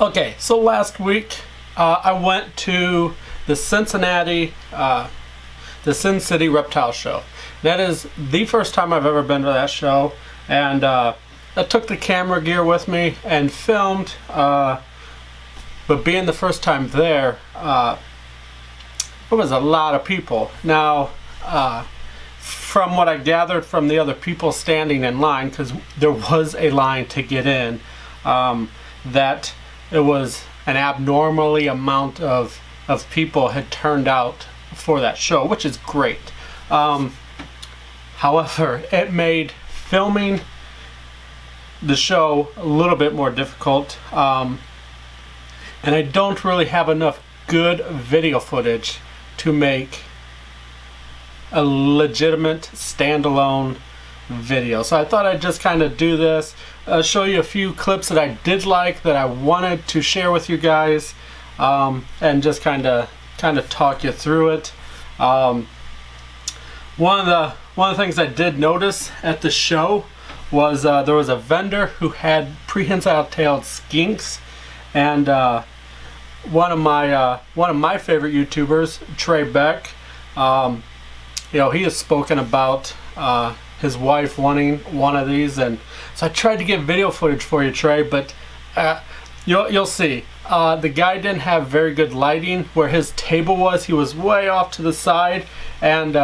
Okay, so last week I went to the Sin City Reptile Show. That is the first time I've ever been to that show, and I took the camera gear with me and filmed, but being the first time there, it was a lot of people. Now, from what I gathered from the other people standing in line, because there was a line to get in, that it was an abnormally amount of people had turned out for that show, which is great. However, it made filming the show a little bit more difficult, and I don't really have enough good video footage to make a legitimate standalone video. So I thought I'd just kind of do this, show you a few clips that I did like, that I wanted to share with you guys, and just kind of talk you through it. One of the things I did notice at the show was there was a vendor who had prehensile-tailed skinks, and one of my favorite YouTubers, Trey Beck, you know, he has spoken about his wife wanting one of these, and so I tried to get video footage for you, Trey, but you'll see. The guy didn't have very good lighting. Where his table was, he was way off to the side and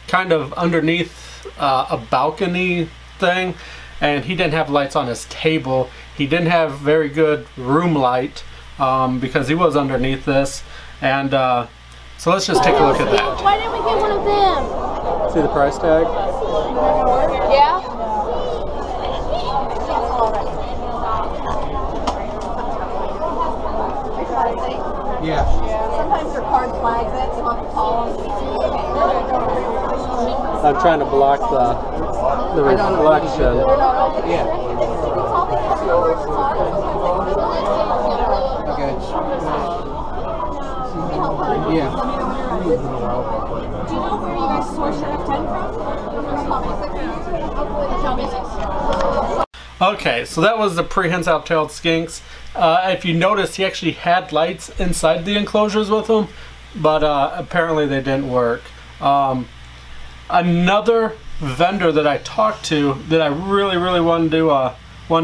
kind of underneath a balcony thing, and he didn't have lights on his table. He didn't have very good room light because he was underneath this, and so let's just take a look at that. Why didn't we get one of them? See the price tag? Yeah. Yeah. Sometimes your card flags it, so have to call them. I'm trying to block the reflection. Yeah. Okay. Yeah. Do you know where you guys source your F10 from? Okay, so that was the prehensile-tailed skinks. If you notice, he actually had lights inside the enclosures with him, but apparently they didn't work. Another vendor that I talked to that I really wanted to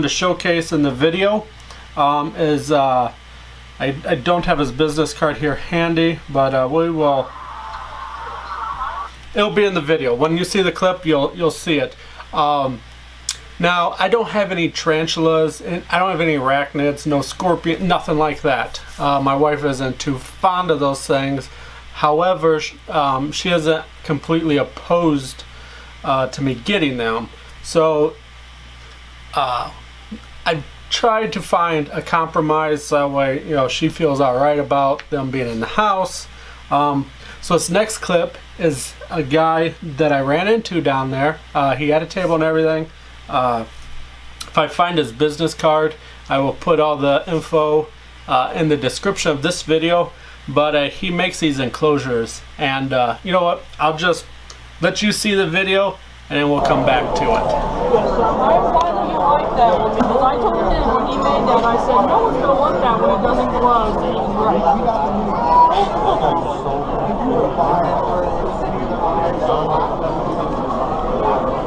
showcase in the video is I don't have his business card here handy, but we will. It'll be in the video. When you see the clip, you'll see it. Now, I don't have any tarantulas, and I don't have any arachnids, no scorpion, nothing like that. My wife isn't too fond of those things. However, she isn't completely opposed to me getting them. So I tried to find a compromise, that way, you know, she feels all right about them being in the house. So this next clip is a guy that I ran into down there. He had a table and everything. If I find his business card, I will put all the info in the description of this video, but he makes these enclosures, and you know what, I'll just let you see the video and then we'll come back to it. Yes, why do you like that one? Because I told him when he made that, I said, no one's going to want that when it doesn't close, and he was right.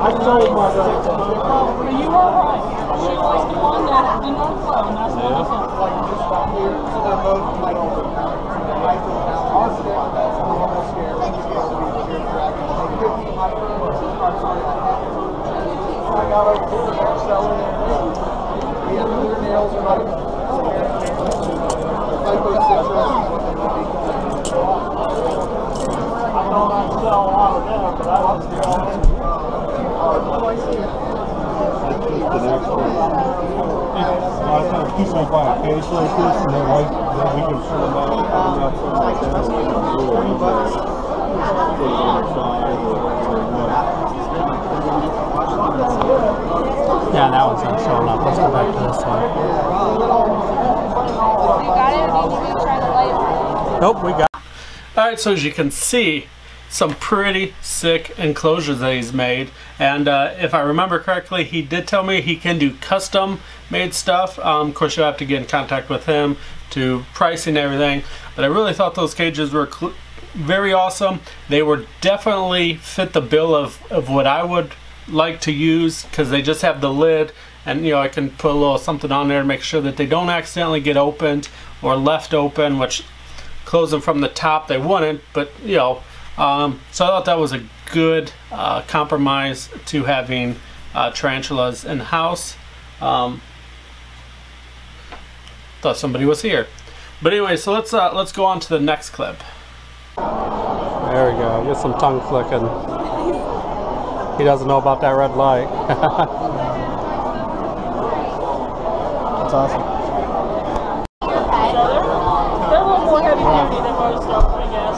I told my sister, but you are right. She likes the one that did not flow, and that's what I said. I don't sell a lot of them, but I don't sell A lot of times people buy a case like this and they're like, we can sort them out, Yeah, that one's not showing up. Let's go back to this one. You got it? Or do you need me to try the light? Nope, we got it. Alright, so as you can see, some pretty sick enclosures that he's made. And if I remember correctly, he did tell me he can do custom made stuff. Of course, you'll have to get in contact with him to pricing and everything. But I really thought those cages were very awesome. They were definitely fit the bill of what I would like to use, because they just have the lid, and you know, I can put a little something on there to make sure that they don't accidentally get opened or left open, which close them from the top they wouldn't, but you know, so I thought that was a good compromise to having tarantulas in the house. Thought somebody was here, but anyway, so let's go on to the next clip. There we go. Get some tongue flicking. He doesn't know about that red light. That's awesome. They're a little more heavy duty than most of them, I guess.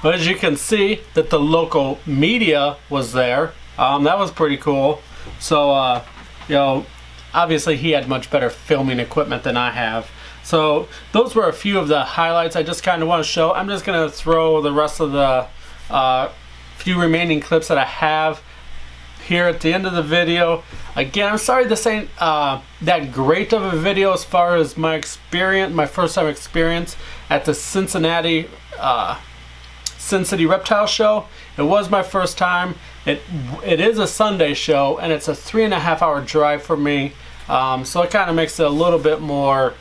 But as you can see, that the local media was there. That was pretty cool. So, you know, obviously he had much better filming equipment than I have. So those were a few of the highlights I just kind of want to show. I'm just going to throw the rest of the few remaining clips that I have here at the end of the video. Again, I'm sorry this ain't that great of a video as far as my experience, my first time experience at the Cincinnati Sin City Reptile Show. It was my first time. It is a Sunday show, and it's a 3.5 hour drive for me. So it kind of makes it a little bit more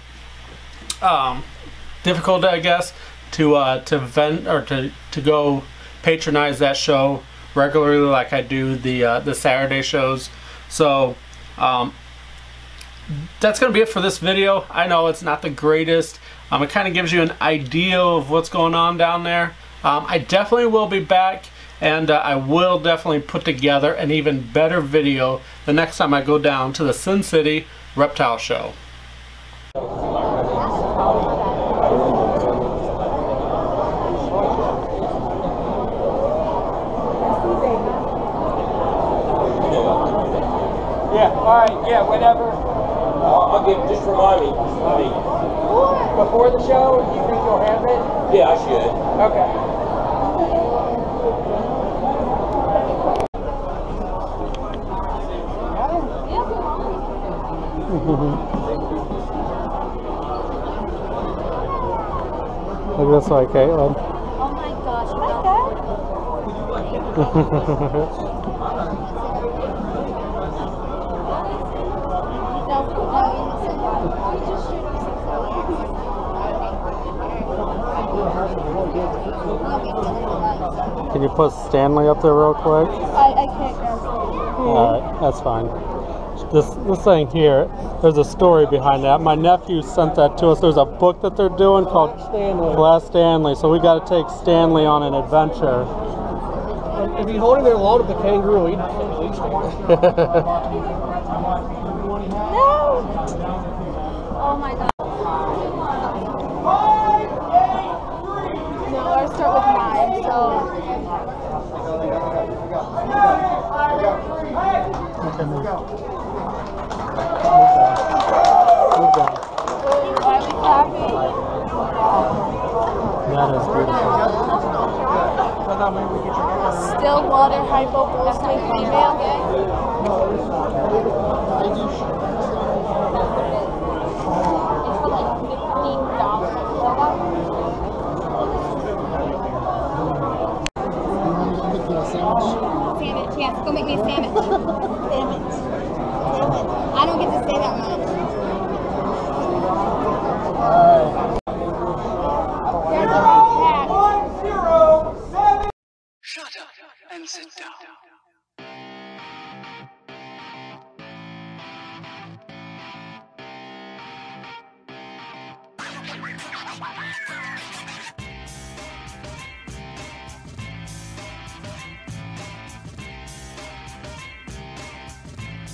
difficult, I guess, to vent or to go patronize that show regularly like I do the Saturday shows. So that's gonna be it for this video. I know it's not the greatest. It kind of gives you an idea of what's going on down there. I definitely will be back, and I will definitely put together an even better video the next time I go down to the Sin City Reptile Show. Yeah, alright, yeah, whenever. I'll give, just remind me. Before the show, do you think you'll have it? Yeah, I should. Okay. Look this way, Caitlin. Oh my gosh, Can you put Stanley up there real quick? I can't grab it. Alright, that's fine. This thing here, there's a story behind that. My nephew sent that to us. There's a book that they're doing called Glass Stanley. So we got to take Stanley on an adventure. If he's holding their load of the kangaroo, he'd have to release No! Oh my god. No, I'll start with mine, so... Okay, move. Are we happy? That is beautiful. Still water hypopulsing female. Sandwich, yes, go make me a sandwich. Sandwich. I don't get to say that much. Shut up and sit down.